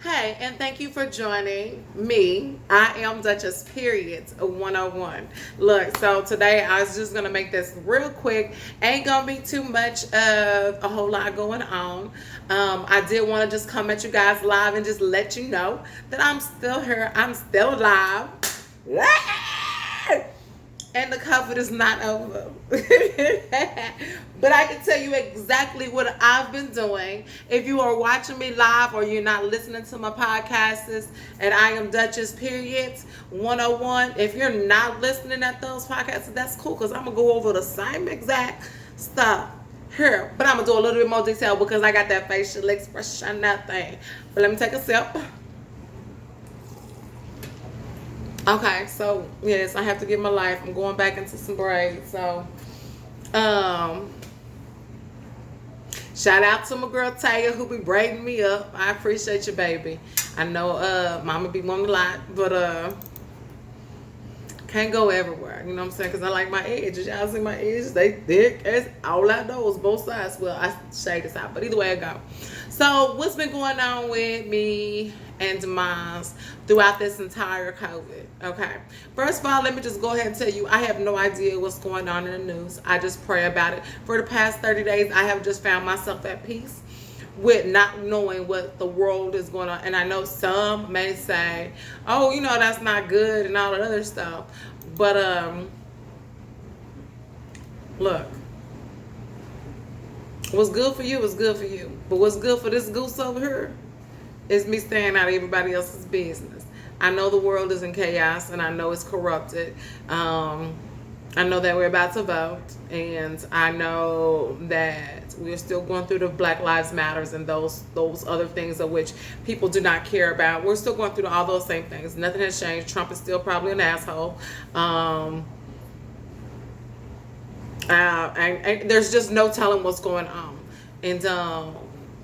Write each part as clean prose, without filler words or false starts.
Hey, and thank you for joining me. I am Duchess Period 101. Look, so today I was just gonna make this real quick. Ain't gonna be too much of a whole lot going on. I did want to just come at you guys live and just let you know that I'm still here. I'm still alive. And the COVID is not over. But I can tell you exactly what I've been doing. If you are watching me live or you're not listening to my podcasts, and I am Duchess Periods 101. If you're not listening at those podcasts, that's cool because I'm going to go over the same exact stuff here. But I'm going to do a little bit more detail because I got that facial expression, that thing. But let me take a sip. Okay, so yes, I have to get my life. I'm going back into some braids. So, um, shout out to my girl Taya who be braiding me up. I appreciate you, baby. I know, Mama be wanting a lot, but can't go everywhere. You know what I'm saying? Because I like my edges. Y'all see my edges? They thick as all outdoors, both sides. Well, I shade this out, but either way I go. So, what's been going on with me and Demise throughout this entire COVID? Okay. First of all, let me just go ahead and tell you, I have no idea what's going on in the news. I just pray about it. For the past 30 days, I have just found myself at peace with not knowing what the world is going on. And I know some may say, oh, you know, that's not good and all that other stuff. But look, what's good for you is good for you. But what's good for this goose over here is me staying out of everybody else's business. I know the world is in chaos and I know it's corrupted. I know that we're about to vote, and I know that we're still going through the Black Lives Matters and those other things of which people do not care about. We're still going through all those same things. Nothing has changed. Trump is still probably an asshole. And there's just no telling what's going on. And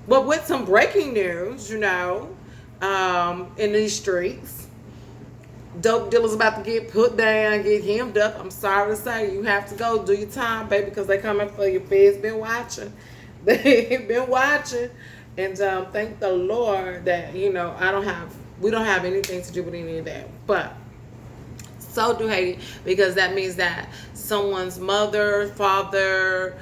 but with some breaking news, in these streets, dope dealers about to get put down, get hemmed up. I'm sorry to say, you have to go do your time, baby, because they coming for you. Feds been watching. They've been watching, and thank the Lord that we don't have anything to do with any of that. But so do Haiti, because that means that someone's mother, father,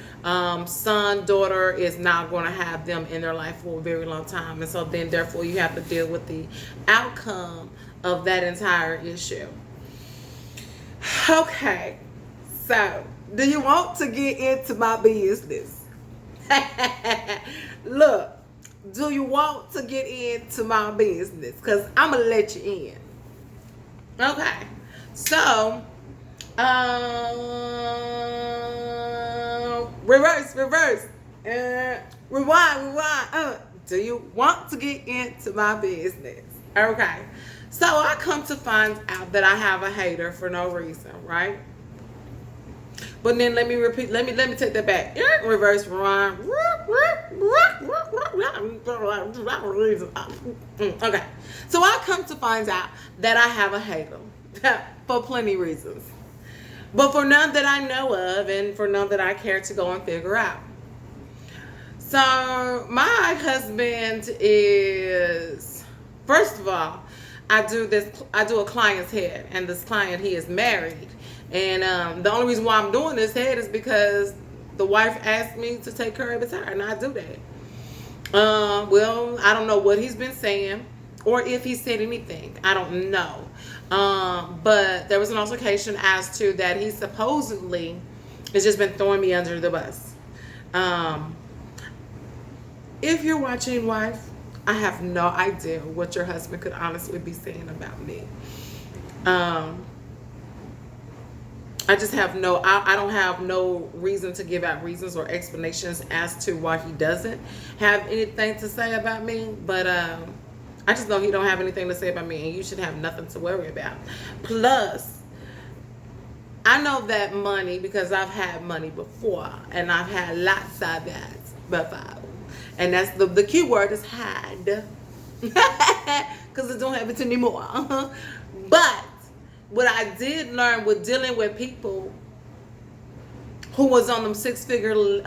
son, daughter is not going to have them in their life for a very long time, and so then therefore you have to deal with the outcome of that entire issue. Okay, so do you want to get into my business? Look, do you want to get into my business? Because I'm going to let you in. Okay, so reverse, rewind. Do you want to get into my business? Okay. So I come to find out that I have a hater for no reason, right? But then let me take that back. Reverse rewind. Okay. So I come to find out that I have a hater for plenty of reasons. But for none that I know of and for none that I care to go and figure out. So my husband is, first of all, I do a client's head, and this client, he is married, and the only reason why I'm doing this head is because the wife asked me to take care of his hair, and I do that. Well, I don't know what he's been saying, or if he said anything. I don't know. But there was an altercation as to that he supposedly has just been throwing me under the bus. If you're watching, wife, I have no idea what your husband could honestly be saying about me. I just have I don't have no reason to give out reasons or explanations as to why he doesn't have anything to say about me. But I just know he don't have anything to say about me, and you should have nothing to worry about. Plus, I know that money because I've had money before, and I've had lots of that before. And that's the key word is had. Because I don't have it anymore. But what I did learn with dealing with people who was on them six figures,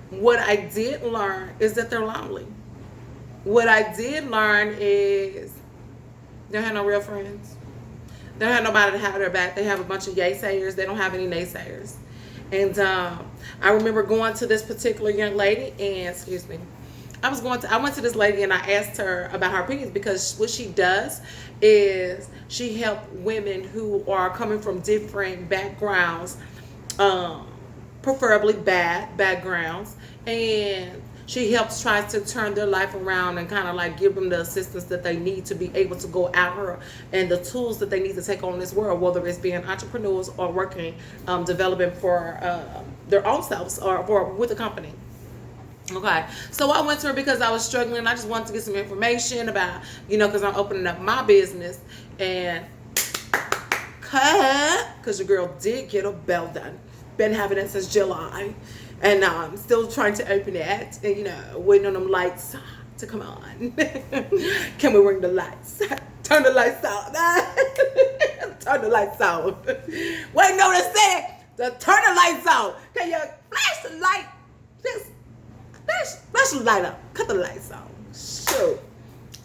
what I did learn is that they're lonely. what I did learn is they don't have no real friends. They don't have nobody to have their back. They have a bunch of yaysayers. They don't have any naysayers. And I remember going to this particular young lady, and excuse me, I went to this lady and I asked her about her opinions, because what she does is she helps women who are coming from different backgrounds, preferably bad backgrounds, and she helps try to turn their life around and kind of like give them the assistance that they need to be able to go out here, and the tools that they need to take on this world, whether it's being entrepreneurs or working, developing for their own selves or for with a company. Okay, so I went to her because I was struggling. I just wanted to get some information about, because I'm opening up my business, and because your girl did get a bell done. Been having it since July, and I'm still trying to open it, and waiting on them lights to come on. Can we ring the lights? Turn the lights on. Turn the lights on. Wait, no, they said to turn the lights on. Can you flash the light? Just flash the light up. Cut the lights on. Shoot.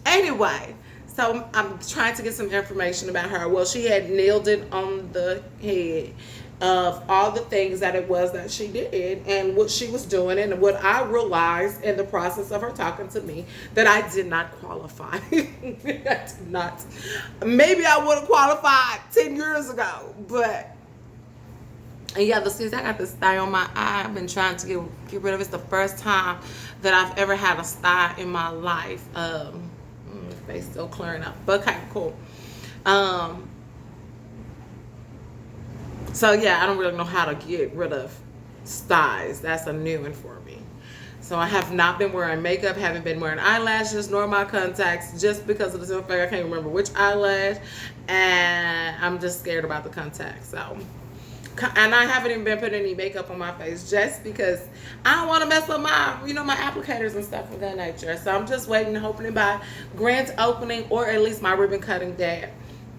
Anyway, so I'm trying to get some information about her. Well, she had nailed it on the head of all the things that it was that she did and what she was doing, and what I realized in the process of her talking to me, that I did not qualify. I did not. Maybe I would have qualified 10 years ago, but and yeah, since I got this sty on my eye, I've been trying to get rid of it. It's the first time that I've ever had a sty in my life. Face still clearing up, but okay, cool. So yeah, I don't really know how to get rid of styes. That's a new one for me. So I have not been wearing makeup, haven't been wearing eyelashes nor my contacts, just because of the simple fact I can't remember which eyelash, and I'm just scared about the contacts. So, and I haven't even been putting any makeup on my face, just because I don't want to mess up my, my applicators and stuff of that nature. So I'm just waiting, hoping by grand opening, or at least my ribbon cutting day,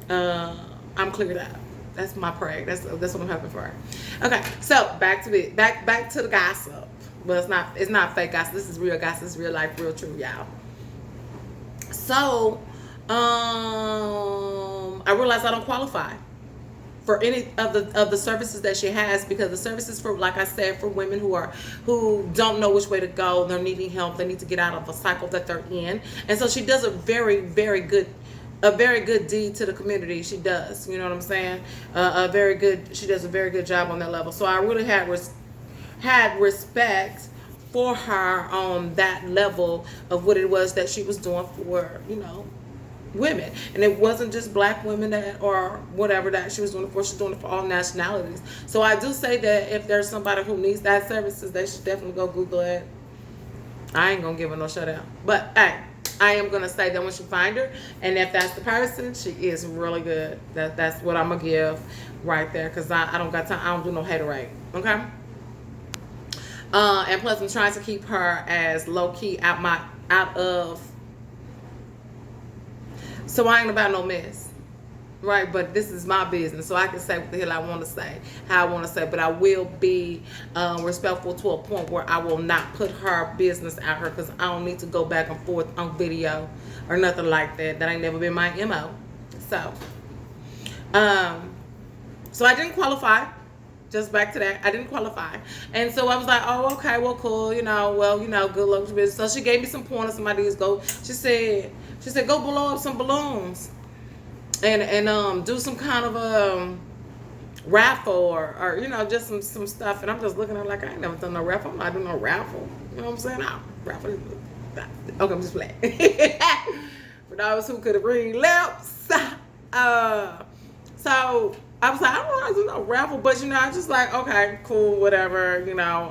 I'm cleared up. That's my prayer. That's what I'm hoping for. Okay, so back to the gossip. Well, it's not fake gossip. This is real gossip. This is real life, real true, y'all. So, I realized I don't qualify for any of the services that she has, because the services, for, like I said, for women who don't know which way to go, they're needing help, they need to get out of a cycle that they're in, and so she does a very, very good deed to the community. She does, you know what I'm saying? She does a very good job on that level. So I really had respect for her on that level of what it was that she was doing for, women. And it wasn't just black women or whatever that she was doing it for. She's doing it for all nationalities. So I do say that if there's somebody who needs that services, they should definitely go Google it. I ain't gonna give her no shout out, but hey, I am gonna say that when she find her, and if that's the person, she is really good. That's what I'm gonna give right there, because I don't got time. I don't do no haterade. Okay. And plus, I'm trying to keep her as low key out of. So I ain't about no mess, right? But this is my business, so I can say what the hell I want to say, how I want to say. But I will be respectful to a point where I will not put her business out here, because I don't need to go back and forth on video or nothing like that. That ain't never been my MO. So, so I didn't qualify. Just back to that, I didn't qualify, and so I was like, "Oh, okay, well, cool, good luck with business." So she gave me some pointers. Some ideas. She said, go blow up some balloons, and do some kind of raffle or just some stuff. And I'm just looking at her like, I ain't never done no raffle. I'm not doing no raffle. You know what I'm saying? No, raffle. Okay, I'm just playing. For those who could read lips, so. I was like, I don't want to do no raffle, but I just like, okay, cool, whatever,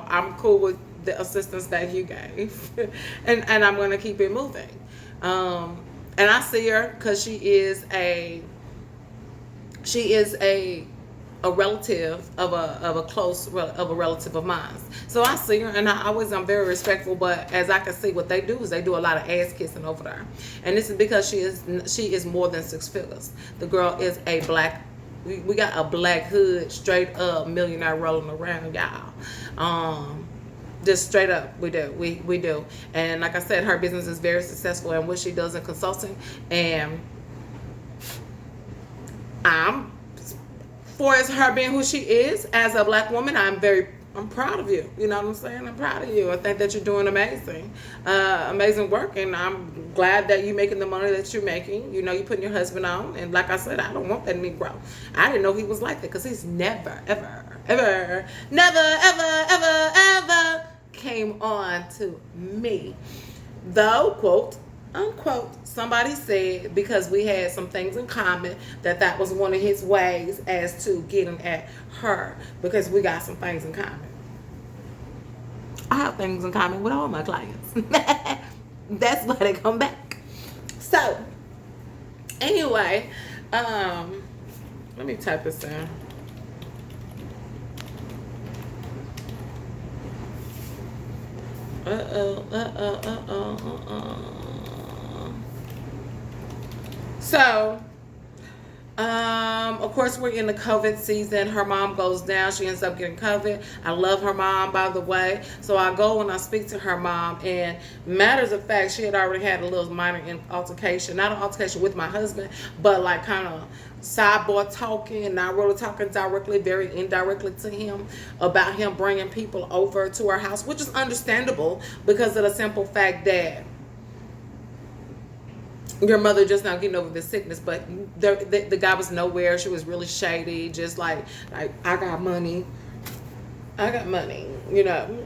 I'm cool with the assistance that you gave, and I'm gonna keep it moving. And I see her because she is a relative of a relative of mine. So I see her, and I'm very respectful. But as I can see, what they do is they do a lot of ass kissing over there, and this is because she is more than 6 figures. The girl is a black. We got a black hood, straight up millionaire rolling around, y'all. Just straight up, we do. We do. And like I said, her business is very successful in what she does in consulting. And I'm, for as her being who she is as a black woman, I'm proud of you. You know what I'm saying? I'm proud of you. I think that you're doing amazing work, and I'm glad that you're making the money that you're making. You know, you're putting your husband on, and like I said, I don't want that Negro. I didn't know he was like that because he's never, ever came on to me. Though, quote, unquote, somebody said because we had some things in common that was one of his ways as to getting at her, because we got some things in common. I have things in common with all my clients. That's why they come back. So anyway, let me type this in. So, of course, we're in the COVID season. Her mom goes down. She ends up getting COVID. I love her mom, by the way. So I go and I speak to her mom. And matters of fact, she had already had a little minor altercation. Not an altercation with my husband, but like kind of sidebar talking, not really talking directly, very indirectly to him about him bringing people over to our house, which is understandable because of the simple fact that your mother just now getting over the sickness. But the guy was nowhere. She was really shady, just like I got money, you know.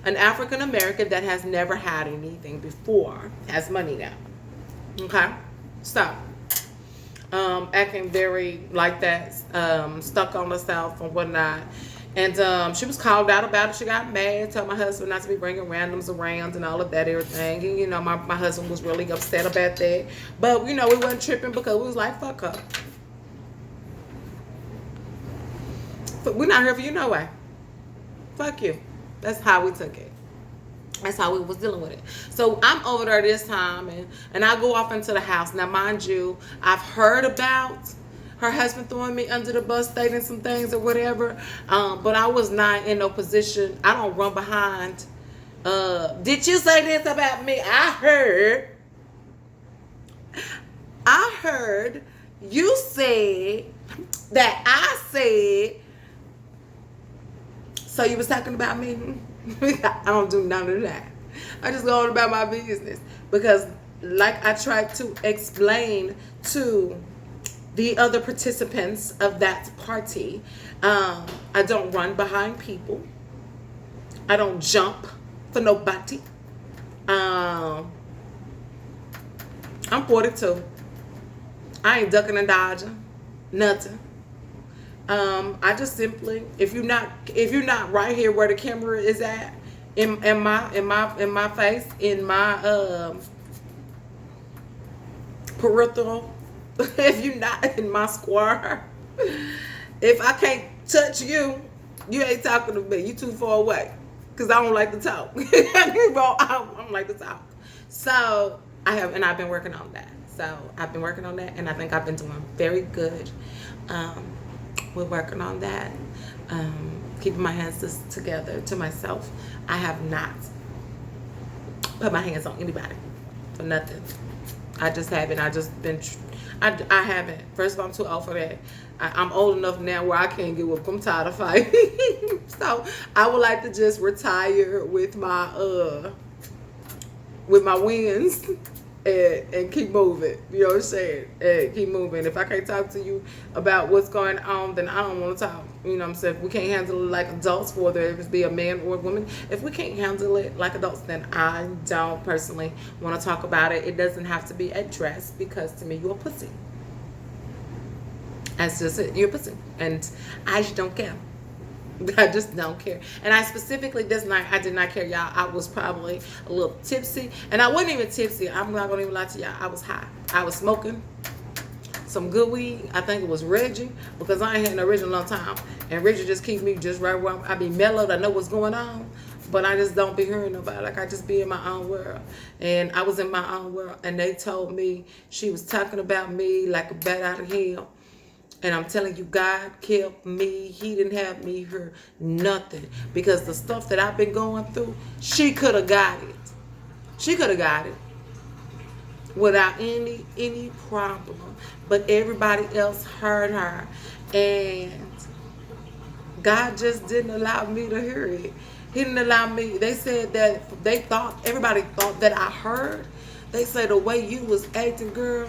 An African American that has never had anything before has money now. Okay, so acting very like that, stuck on herself and whatnot. And she was called out about it. She got mad, told my husband not to be bringing randoms around and all of that, everything. And, you know, my husband was really upset about that. But, you know, we wasn't tripping because we was like, fuck her. But we're not here for you no way. Fuck you. That's how we took it. That's how we was dealing with it. So I'm over there this time, and I go off into the house. Now, mind you, I've heard about her husband throwing me under the bus, stating some things or whatever. But I was not in no position. I don't run behind. Did you say this about me? I heard you said that I said. So you was talking about me? I don't do none of that. I just go on about my business. Because like I tried to explain to the other participants of that party, I don't run behind people. I don't jump for nobody. I'm 42. I ain't ducking and dodging, nothing. I just simply, if you're not right here where the camera is at, in my face, in my peripheral. If you're not in my square, if I can't touch you, you ain't talking to me. You too far away, because I don't like to talk. I don't like to talk. So I've been working on that. And I think I've been doing very good. We're working on that. Keeping my hands together to myself. I have not put my hands on anybody for nothing. I just haven't. I haven't. First of all, I'm too old for that. I'm old enough now where I can't get whooped. I'm tired of fighting. So I would like to just retire with my wins and keep moving. You know what I'm saying? And keep moving. If I can't talk to you about what's going on, then I don't want to talk. You know what I'm saying? If we can't handle it like adults, whether it be a man or a woman, if we can't handle it like adults, then I don't personally want to talk about it. It doesn't have to be addressed, because to me, you're a pussy. That's just it. You're a pussy. And I just don't care. I just don't care. And I specifically this night, I did not care, y'all. I was probably a little tipsy. And I wasn't even tipsy. I'm not going to even lie to y'all. I was high. I was smoking some good weed. I think it was Reggie, because I ain't had no Reggie in a long time. And Reggie just keeps me just right where I be mellowed. I know what's going on, but I just don't be hearing nobody. Like, I just be in my own world. And I was in my own world, and they told me she was talking about me like a bat out of hell. And I'm telling you, God kept me. He didn't have me hear nothing. Because the stuff that I've been going through, she could have got it. She could have got it without any problem. But everybody else heard her. And God just didn't allow me to hear it. He didn't allow me. They said that everybody thought that I heard. They say the way you was acting, girl,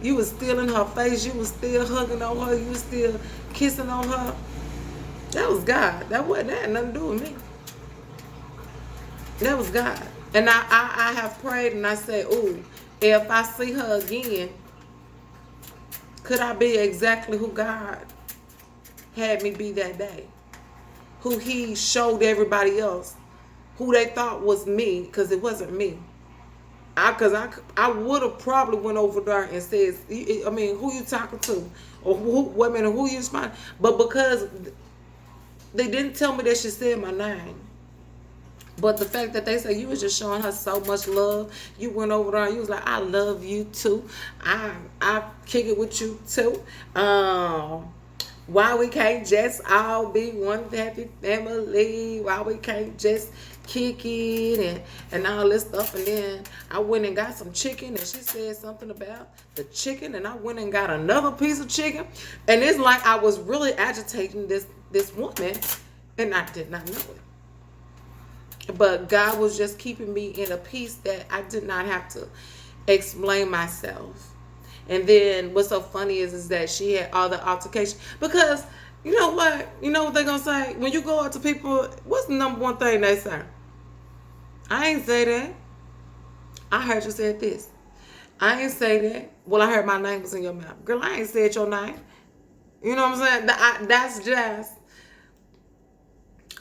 you was still in her face, you was still hugging on her, you was still kissing on her. That was God. That had nothing to do with me. That was God. And I have prayed and I said, ooh, if I see her again, could I be exactly who God had me be that day? Who he showed everybody else, who they thought was me, because it wasn't me. I would have probably went over there and said, I mean, who you talking to, or who you responding? But because they didn't tell me that she said my name, but the fact that they said you was just showing her so much love, you went over there and you was like, I love you too. I kick it with you too. Why we can't just all be one happy family? Why we can't just kick it and all this stuff? And then I went and got some chicken and she said something about the chicken and I went and got another piece of chicken. And it's like I was really agitating this woman and I did not know it. But God was just keeping me in a peace that I did not have to explain myself. And then what's so funny is that she had all the altercation. Because you know what they're going to say? When you go out to people, what's the number one thing they say? I ain't say that. I heard you said this. I ain't say that. Well, I heard my name was in your mouth. Girl, I ain't said your name. You know what I'm saying?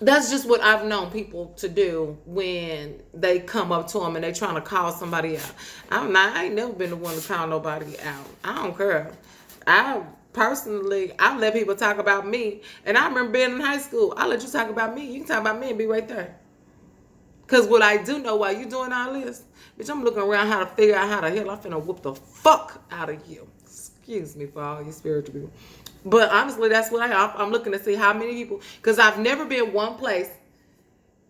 That's just what I've known people to do when they come up to them and they trying to call somebody out. I ain't never been the one to call nobody out. I don't care. I let people talk about me. And I remember being in high school. I let you talk about me. You can talk about me and be right there. Because what I do know while you doing all this, bitch, I'm looking around how to figure out how the hell I'm finna whoop the fuck out of you. Excuse me for all you spiritual people. But honestly, that's what I'm looking to see how many people, because I've never been one place,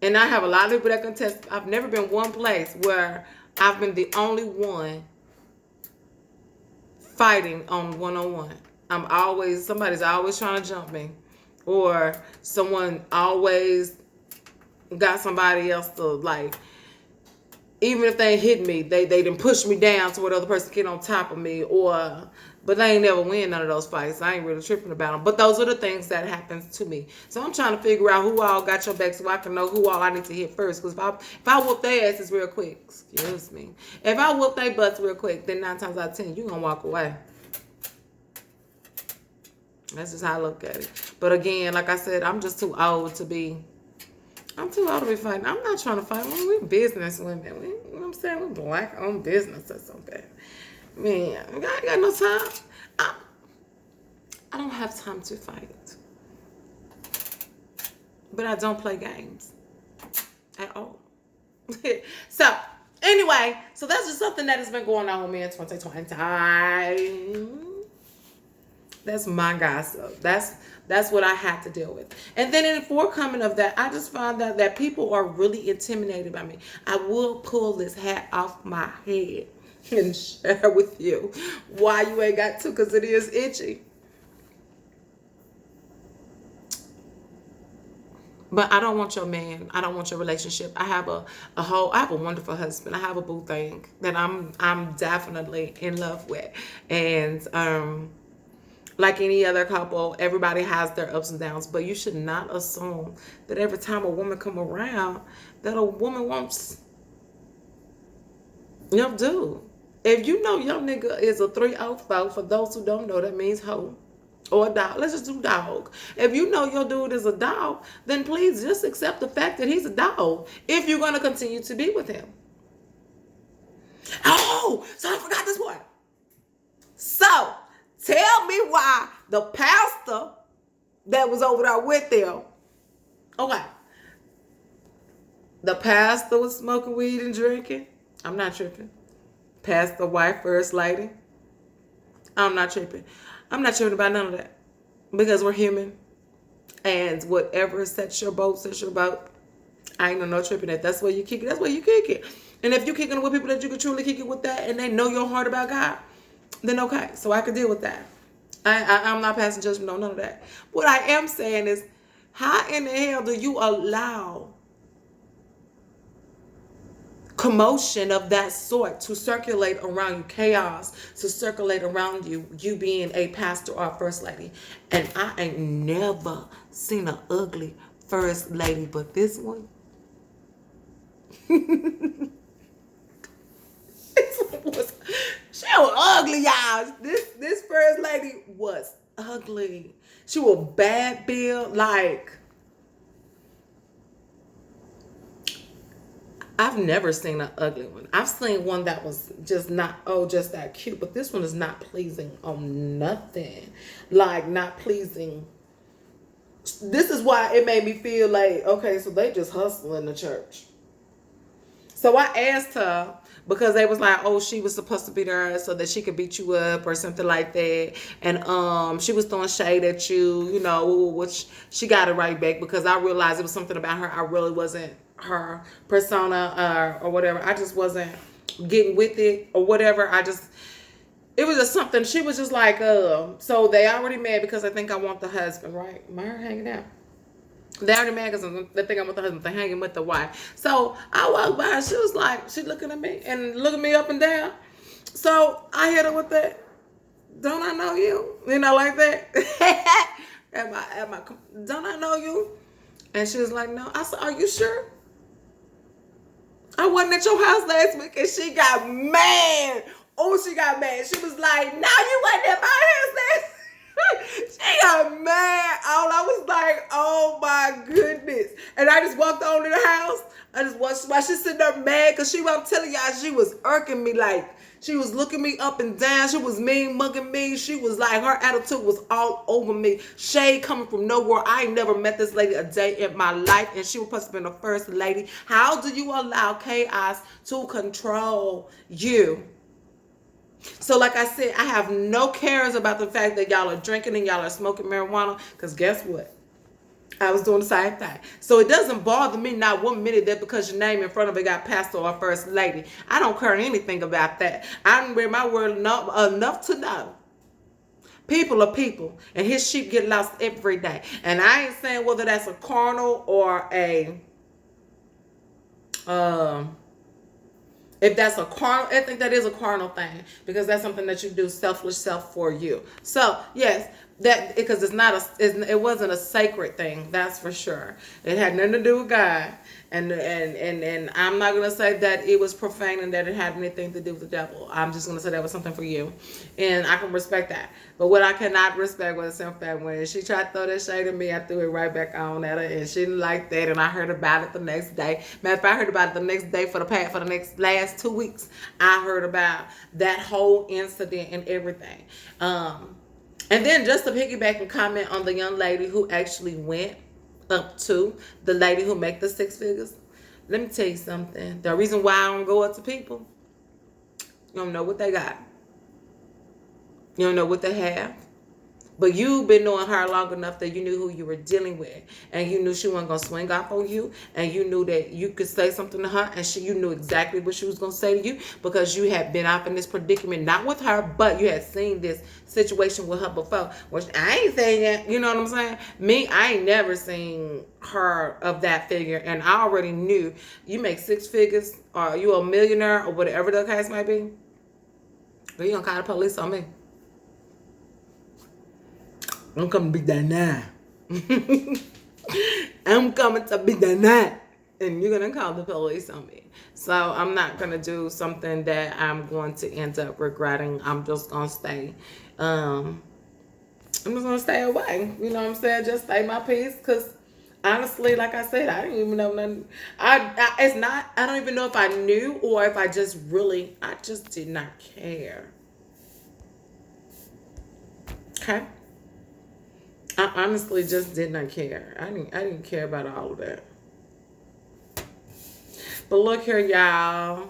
and I have a lot of people that can test. I've never been one place where I've been the only one fighting on one-on-one. Somebody's always trying to jump me, or someone always got somebody else to like. Even if they hit me, they didn't push me down to where the other person get on top of me, but they ain't never win none of those fights. I ain't really tripping about them. But those are the things that happens to me. So I'm trying to figure out who all got your back so I can know who all I need to hit first. Because if I whoop their asses real quick, excuse me, if I whoop their butts real quick, then 9 times out of 10, you going to walk away. That's just how I look at it. But again, like I said, I'm just too old to be fighting. I'm not trying to fight. We're business women. You know what I'm saying? We're black owned business or something. Man, I ain't got no time. I don't have time to fight. But I don't play games at all. So, anyway, that's just something that has been going on with me in 2020. That's my gossip. That's what I have to deal with. And then in the forecoming of that, I just found out that people are really intimidated by me. I will pull this hat off my head and share with you why you ain't got to, because it is itchy. But I don't want your man. I don't want your relationship. I have a wonderful husband. I have a boo thing that I'm definitely in love with. And like any other couple, everybody has their ups and downs, but you should not assume that every time a woman come around that a woman wants your dude. If you know your nigga is a 304, for those who don't know, that means hoe or a dog. Let's just do dog. If you know your dude is a dog, then please just accept the fact that he's a dog if you're going to continue to be with him. Oh, so I forgot this part. So, tell me why the pastor that was over there with them, okay, the pastor was smoking weed and drinking. I'm not tripping. Pastor, wife, first lady. I'm not tripping. I'm not tripping about none of that. because we're human. And whatever sets your boat, sets your boat. I ain't no tripping that. That's where you kick it. That's where you kick it. And if you're kicking it with people that you can truly kick it with that, and they know your heart about God, then okay. So I can deal with that. I'm not passing judgment on none of that. What I am saying is, how in the hell do you allow commotion of that sort to circulate around you, chaos to circulate around you, you being a pastor or a first lady? And I ain't never seen an ugly first lady, but this one, she was ugly, y'all. This first lady was ugly. She was bad build, like I've never seen an ugly one. I've seen one that was just not, just that cute. But this one is not pleasing on nothing. Like, not pleasing. This is why it made me feel like, okay, so they just hustle in the church. So I asked her, because they was like, oh, she was supposed to be there so that she could beat you up or something like that. And she was throwing shade at you, you know, which she got it right back, because I realized it was something about her. I really wasn't her persona or whatever. I just wasn't getting with it or whatever. It was just something. She was just like, so they already mad because I think I want the husband, right? Am I hanging out? They already mad because they think I'm with the husband. They're hanging with the wife. So I walked by. She was like, she looking at me and looking me up and down. So I hit her with that. Don't I know you? You know, like that. Don't I know you? And she was like, no. I said, are you sure? I wasn't at your house last week, and she got mad. Oh, she got mad. She was like, no, you wasn't at my house last week. She got mad. All I was like, oh my goodness. And I just walked on to the house. I just watched why she's sitting there mad, because I'm telling y'all, she was irking me. Like, she was looking me up and down. She was mean mugging me. She was like, her attitude was all over me. Shade coming from nowhere. I ain't never met this lady a day in my life, and she was supposed to be the first lady. How do you allow chaos to control you? So like I said, I have no cares about the fact that y'all are drinking and y'all are smoking marijuana, because guess what? I was doing the same thing. So it doesn't bother me not 1 minute that because your name in front of it got pastor or first lady. I don't care anything about that. I read my word enough to know people are people, and his sheep get lost every day. And I ain't saying whether that's a carnal or a if that's a carnal, I think that is a carnal thing, because that's something that you do selfless self for you. So yes, that, because it wasn't a sacred thing, that's for sure. It had nothing to do with God, and I'm not gonna say that it was profane and that it had anything to do with the devil. I'm just gonna say that was something for you, and I can respect that. But what I cannot respect was the fact when she tried to throw that shade at me, I threw it right back on at her, and she didn't like that. And I heard about it the next day. Matter of fact, I heard about it the next day for the next last 2 weeks. I heard about that whole incident and everything. And then just to piggyback and comment on the young lady who actually went up to the lady who make the 6 figures. Let me tell you something. The reason why I don't go up to people, you don't know what they got. You don't know what they have. But you've been knowing her long enough that you knew who you were dealing with, and you knew she wasn't gonna swing off on you, and you knew that you could say something to her, and you knew exactly what she was gonna say to you, because you had been off in this predicament, not with her, but you had seen this situation with her before. Which I ain't saying that, you know what I'm saying? Me, I ain't never seen her of that figure, and I already knew you make 6 figures, or you a millionaire, or whatever the case might be. But you gonna call the police on me? I'm coming to beat that now. I'm coming to beat that now. And you're going to call the police on me. So I'm not going to do something that I'm going to end up regretting. I'm just going to stay. I'm just going to stay away. You know what I'm saying? Just stay my peace. Because honestly, like I said, I didn't even know nothing. I don't even know if I knew or if I just did not care. Okay? I honestly just did not care. I didn't care about all of that. But look here, y'all.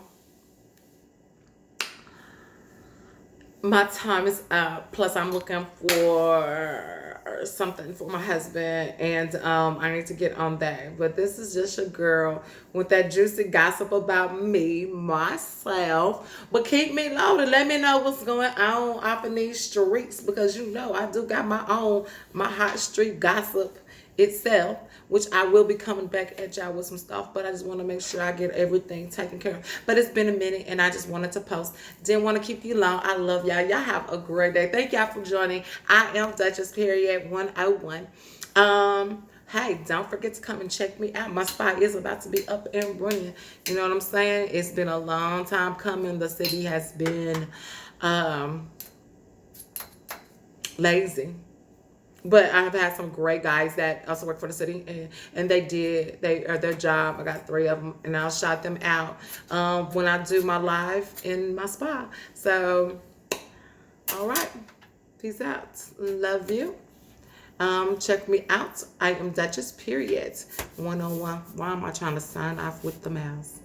my time is up. Plus, I'm looking for something for my husband, and I need to get on that. But this is just a girl with that juicy gossip about me, myself. But keep me loaded. Let me know what's going on up in these streets, because you know I do got my own, my hot street gossip itself, which I will be coming back at y'all with some stuff, but I just want to make sure I get everything taken care of. But it's been a minute and I just wanted to post. Didn't want to keep you long. I love y'all. Y'all have a great day. Thank y'all for joining. I am Duchess Period 101. Hey, don't forget to come and check me out. My spa is about to be up and running. You know what I'm saying? It's been a long time coming. The city has been lazy. But I've had some great guys that also work for the city, and they did their job. I got 3 of them, and I'll shout them out when I do my live in my spa. So, all right, peace out. Love you. Check me out. I am Duchess Period 101. Why am I trying to sign off with the mouse?